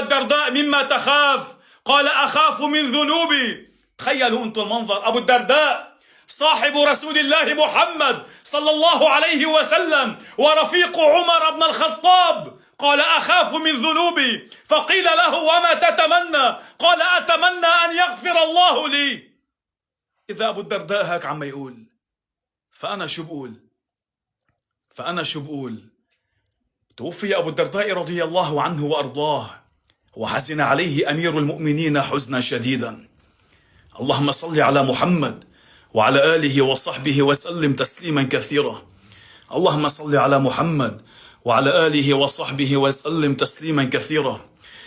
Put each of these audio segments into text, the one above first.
الدرداء مما تخاف؟ قال أخاف من ذنوبي. تخيلوا أنتم المنظر، أبو الدرداء صاحب رسول الله محمد صلى الله عليه وسلم ورفيق عمر بن الخطاب، قال أخاف من ذنوبي. فقيل له وما تتمنى؟ قال أتمنى أن يغفر الله لي. إذا أبو الدرداء هيك عم يقول، فأنا شو بقول؟ توفي أبو الدرداء رضي الله عنه وأرضاه، وحزن عليه أمير المؤمنين حزنا شديدا. اللهم صل على محمد وعلى آله وصحبه وسلم تسليما كثيرا. اللهم صل على محمد وعلى آله وصحبه وسلم تسليما كثيرا.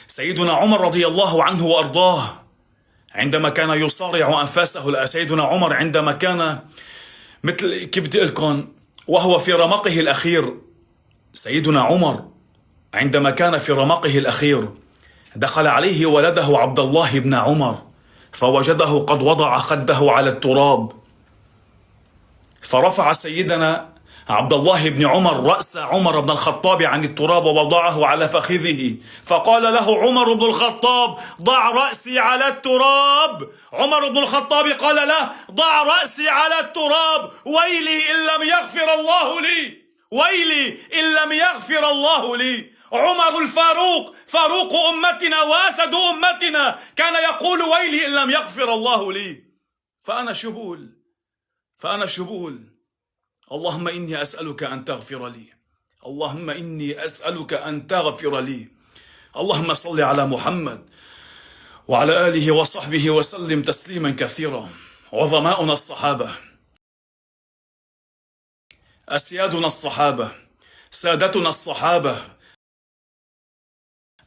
سيدنا عمر رضي الله عنه وأرضاه عندما كان يصارع أنفاسه، سيدنا عمر عندما كان مثل كيف بدي لكم وهو في رمقه الأخير، سيدنا عمر عندما كان في رمقه الأخير دخل عليه ولده عبد الله بن عمر فوجده قد وضع خده على التراب، فرفع سيدنا عبد الله بن عمر رأس عمر بن الخطاب عن التراب ووضعه على فخذه، فقال له عمر بن الخطاب ضع رأسي على التراب. عمر بن الخطاب قال له ضع رأسي على التراب، ويلي إن لم يغفر الله لي، ويلي إن لم يغفر الله لي. عمر الفاروق فاروق أمتنا وأسد أمتنا كان يقول ويلي إن لم يغفر الله لي. فأنا شو بقول؟ اللهم إني أسألك أن تغفر لي، اللهم إني أسألك أن تغفر لي. اللهم صل على محمد وعلى آله وصحبه وسلم تسليما كثيرا. عظماؤنا الصحابة، أسيادنا الصحابة، سادتنا الصحابة،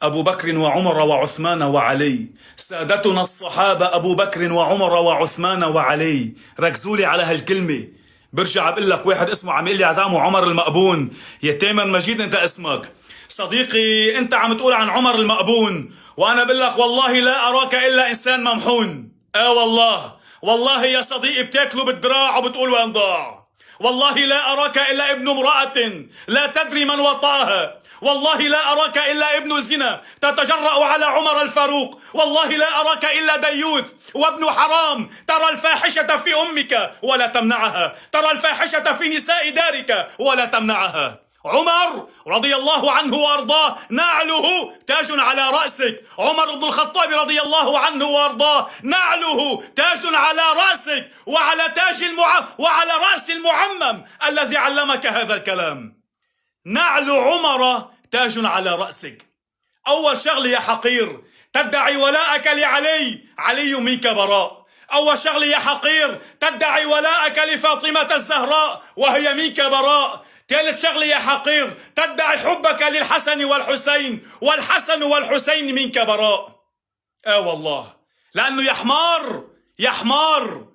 أبو بكر وعمر وعثمان وعلي، سادتنا الصحابة أبو بكر وعمر وعثمان وعلي. ركزوا لي على هالكلمة. برجع بقول لك واحد اسمه عم يقول لي عزامه عمر المأبون. يا تامر مجيد انت اسمك صديقي، انت عم تقول عن عمر المأبون وانا بقول لك والله لا اراك الا انسان ممحون. والله يا صديقي بتاكله بالدراع وبتقول وين ضاع. والله لا اراك الا ابن امرأة لا تدري من وطأها. والله لا أراك إلا ابن الزنا تتجرأ على عمر الفاروق. والله لا أراك إلا ديوث وابن حرام، ترى الفاحشة في أمك ولا تمنعها، ترى الفاحشة في نساء دارك ولا تمنعها. عمر رضي الله عنه وأرضاه نعله تاج على رأسك. عمر بن الخطاب رضي الله عنه وأرضاه نعله تاج على رأسك وعلى رأس المعمم الذي علمك هذا الكلام. نعل عمر تاج على رأسك. أول شغلة يا حقير تدعي ولاءك لعلي، علي منك براء. أول شغلة يا حقير تدعي ولاءك لفاطمة الزهراء وهي منك براء. ثالث شغلة يا حقير تدعي حبك للحسن والحسين والحسن والحسين منك براء. والله لأنه يا حمار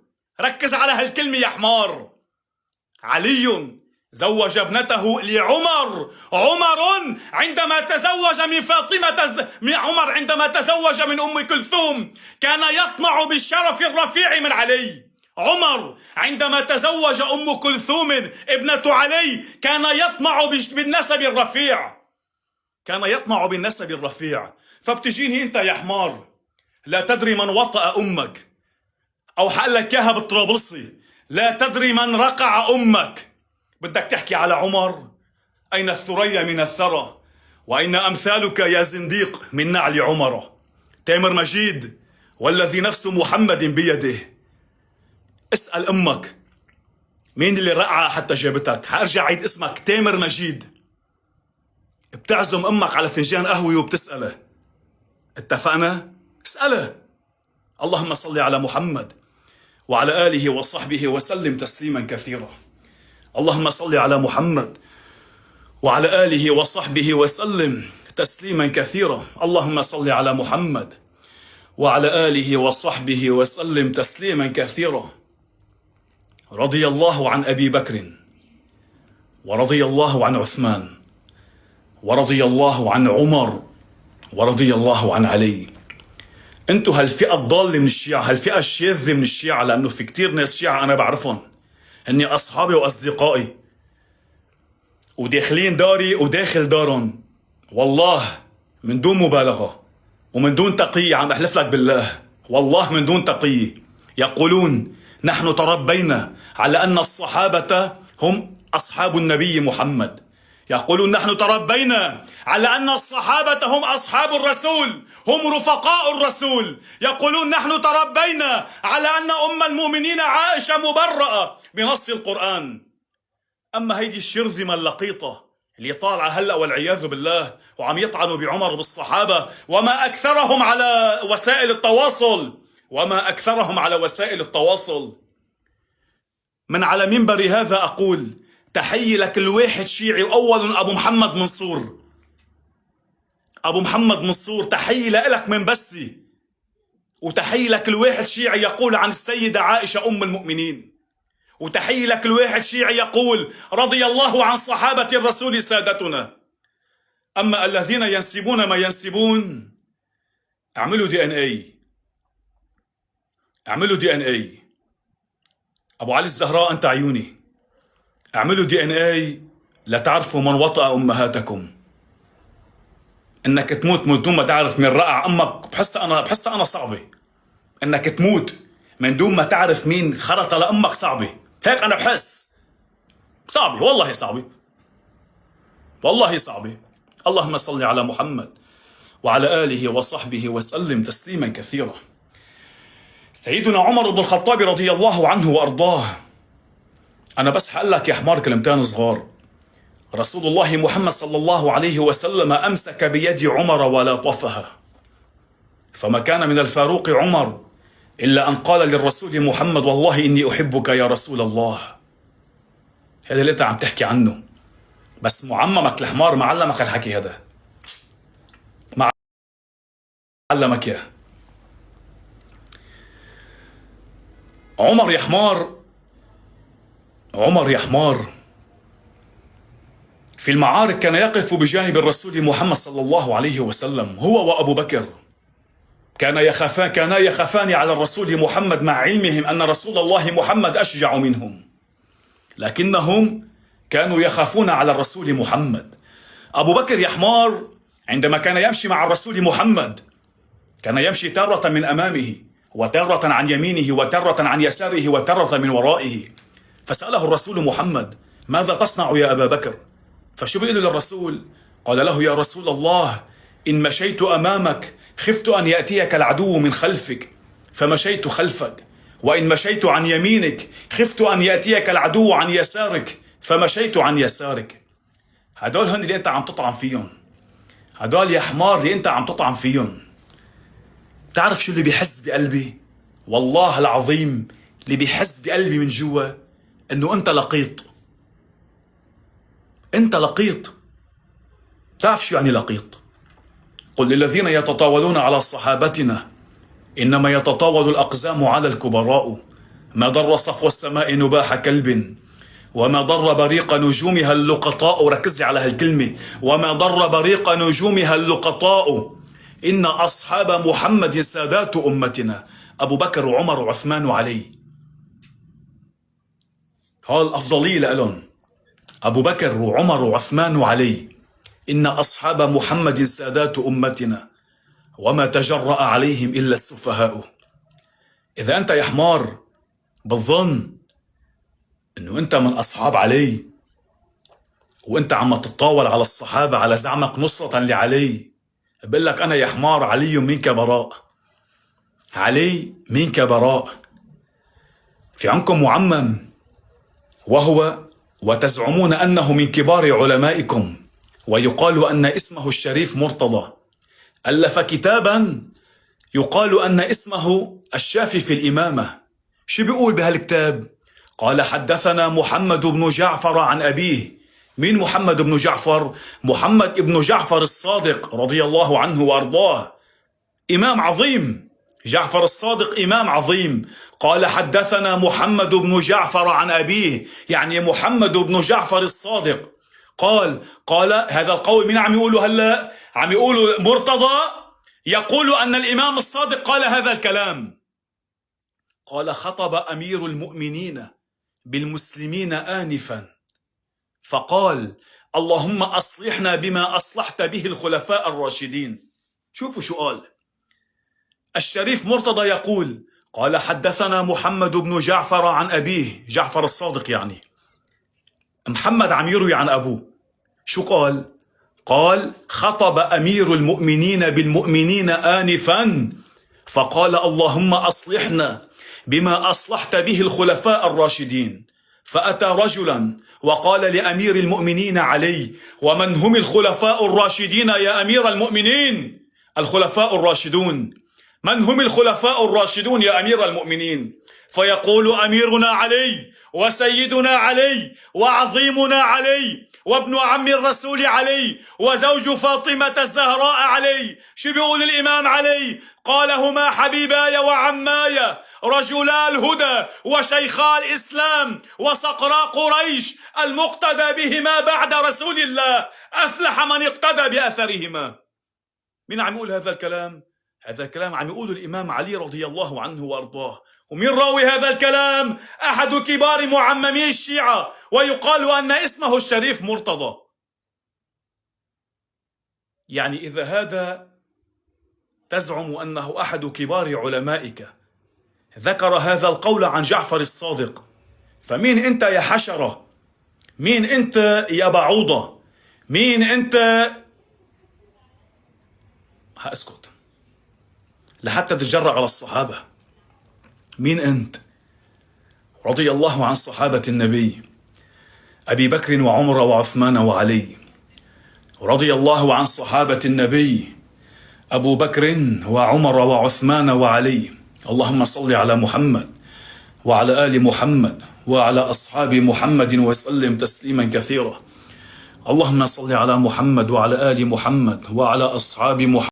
ركز على هالكلمة يا حمار. علي زوج ابنته لعمر. عمر عندما تزوج من عمر عندما تزوج من أم كلثوم كان يطمع بالشرف الرفيع من علي. عمر عندما تزوج أم كلثوم ابنة علي كان يطمع بالنسب الرفيع. فبتجيني انت يا حمار لا تدري من وطأ أمك، أو حقلك ياها بالطرابلسي لا تدري من رقع أمك. بدك تحكي على عمر؟ أين الثريا من الثرى، وأين أمثالك يا زنديق من نعل عمر. تامر مجيد والذي نفس محمد بيده، اسأل أمك مين اللي رقعها حتى جابتك. هرجع عيد اسمك تامر مجيد. بتعزم أمك على فنجان قهوة وبتسأله. اتفقنا؟ اسأله. اللهم صل على محمد وعلى آله وصحبه وسلم تسليما كثيرا. اللهم صل على محمد وعلى آله وصحبه وسلم تسليما كثيرا. اللهم صل على محمد وعلى آله وصحبه وسلم تسليما كثيرا. رضي الله عن أبي بكر ورضي الله عن عثمان ورضي الله عن عمر ورضي الله عن علي. انتوا هالفئة الضالة من الشيعة، هالفئة الشاذة من الشيعة، لأنه في كتير ناس شيعة أنا بعرفهم، هني أصحابي وأصدقائي وداخلين داري وداخل دارهم، والله من دون مبالغة ومن دون تقية، عم أحلف لك بالله والله من دون تقية، يقولون نحن تربينا على أن الصحابة هم أصحاب النبي محمد. يقولون نحن تربينا على أن الصحابة هم أصحاب الرسول، هم رفقاء الرسول. يقولون نحن تربينا على أن أم المؤمنين عائشة مبرأة بنص القرآن. أما هيدي الشرذمة اللقيطة اللي طالعة هلأ والعياذ بالله وعم يطعنوا بعمر بالصحابة، وما أكثرهم على وسائل التواصل، وما أكثرهم على وسائل التواصل. من على منبري هذا أقول تحية لكل واحد شيعي، وأول أبو محمد منصور. أبو محمد منصور تحية لك من بسي، وتحية لكل واحد شيعي يقول عن السيدة عائشة أم المؤمنين، وتحية لكل واحد شيعي يقول رضي الله عن صحابة الرسول سادتنا. أما الذين ينسبون ما ينسبون، اعملوا DNA، اعملوا DNA. أبو علي الزهراء أنت عيوني، اعملوا DNA لتعرفوا من وطأ أمهاتكم. إنك تموت من دون ما تعرف من رقع أمك، بحسها أنا صعبة. إنك تموت من دون ما تعرف مين خرط لأمك صعبة، هيك أنا بحس صعبة، والله صعبة، والله صعبة. اللهم صل على محمد وعلى آله وصحبه وسلم تسليما كثيرا. سيدنا عمر بن الخطاب رضي الله عنه وأرضاه، أنا بس حقول لك يا حمار كلمتين صغار. رسول الله محمد صلى الله عليه وسلم أمسك بيد عمر ولطفها، فما كان من الفاروق عمر إلا أن قال للرسول محمد والله إني أحبك يا رسول الله. هذا اللي أنت عم تحكي عنه، بس معممك الحمار ما علمك الحكي هذا، ما علمك إياه. عمر يا حمار، عمر يا حمار في المعارك كان يقف بجانب الرسول محمد صلى الله عليه وسلم، هو وأبو بكر. كانا يخافان على الرسول محمد مع علمهم أن رسول الله محمد أشجع منهم، لكنهم كانوا يخافون على الرسول محمد. أبو بكر يا حمار عندما كان يمشي مع الرسول محمد كان يمشي تارة من أمامه وتارة عن يمينه وتارة عن يساره وتارة من ورائه. فسأله الرسول محمد ماذا تصنع يا أبا بكر؟ فشو بيقول للرسول؟ قال له يا رسول الله إن مشيت أمامك خفت أن يأتيك العدو من خلفك فمشيت خلفك، وإن مشيت عن يمينك خفت أن يأتيك العدو عن يسارك فمشيت عن يسارك. هدول هن اللي أنت عم تطعن فيهم، هدول يا حمار اللي أنت عم تطعن فيهم. تعرف شو اللي بيحس بقلبي؟ والله العظيم اللي بيحس بقلبي من جوا إنه أنت لقيط، أنت لقيط. تعرف شو يعني لقيط؟ قل للذين يتطاولون على صحابتنا إنما يتطاول الأقزام على الكبراء، ما ضر صفو السماء نباح كلب وما ضر بريق نجومها اللقطاء. ركز لي على هالكلمة، وما ضر بريق نجومها اللقطاء، إن أصحاب محمد سادات أمتنا. أبو بكر وعمر وعثمان وعلي، هاي الأفضلية لهم. أبو بكر وعمر وعثمان وعلي، إن أصحاب محمد سادات أمتنا وما تجرأ عليهم إلا السفهاء. إذا أنت يا حمار بتظن إنه أنت من أصحاب علي وأنت عم تتطاول على الصحابة على زعمك نصرة لعلي، بقول لك أنا يا حمار علي منك براء، علي منك براء. في عندكم معمم وهو وتزعمون أنه من كبار علمائكم، ويقال أن اسمه الشريف مرتضى، ألف كتابا يقال أن اسمه الشافي في الإمامة. شو بيقول بهالكتاب؟ قال حدثنا محمد بن جعفر عن أبيه. مين محمد بن جعفر؟ محمد بن جعفر الصادق رضي الله عنه وأرضاه، إمام عظيم. جعفر الصادق إمام عظيم. قال حدثنا محمد بن جعفر عن أبيه، يعني محمد بن جعفر الصادق قال هذا القول. مين عم يقولوا هلا؟ عم يقولوا مرتضى يقول أن الإمام الصادق قال هذا الكلام. قال خطب أمير المؤمنين بالمسلمين آنفا فقال اللهم أصلحنا بما أصلحت به الخلفاء الراشدين. شوفوا شو قال، الشريف مرتضى يقول: قال حدثنا محمد بن جعفر عن أبيه، جعفر الصادق يعني. محمد عم يروي عن أبوه. شو قال؟ قال: خطب أمير المؤمنين بالمؤمنين آنفا فقال: اللهم أصلحنا بما أصلحت به الخلفاء الراشدين. فأتى رجلا وقال لأمير المؤمنين علي: ومن هم الخلفاء الراشدين يا أمير المؤمنين؟ الخلفاء الراشدون. من هم الخلفاء الراشدون يا أمير المؤمنين؟ فيقول أميرنا علي، وسيدنا علي، وعظيمنا علي، وابن عم الرسول علي، وزوج فاطمة الزهراء علي. شو بيقول الإمام علي؟ قال: هما حبيباي وعماي، رجلا الهدى وشيخا الإسلام وصقرا قريش، المقتدى بهما بعد رسول الله، أفلح من اقتدى بأثرهما. مين عم يقول هذا الكلام؟ هذا الكلام عم يقوله الإمام علي رضي الله عنه وأرضاه. ومين راوي هذا الكلام؟ أحد كبار معممي الشيعة، ويقال أن اسمه الشريف مرتضى. يعني إذا هذا تزعم أنه أحد كبار علمائك ذكر هذا القول عن جعفر الصادق، فمين أنت يا حشرة؟ مين أنت يا بعوضة؟ مين أنت؟ هأسكت لحتى تتجرأ على الصحابة. مين أنت؟ رضي الله عن صحابة النبي أبي بكر وعمر وعثمان وعلي. رضي الله عن صحابة النبي أبو بكر وعمر وعثمان وعلي. اللهم صل على محمد وعلى آل محمد وعلى أصحاب محمد وسلم تسليما كثيرا. اللهم صل على محمد وعلى آل محمد وعلى أصحاب محمد.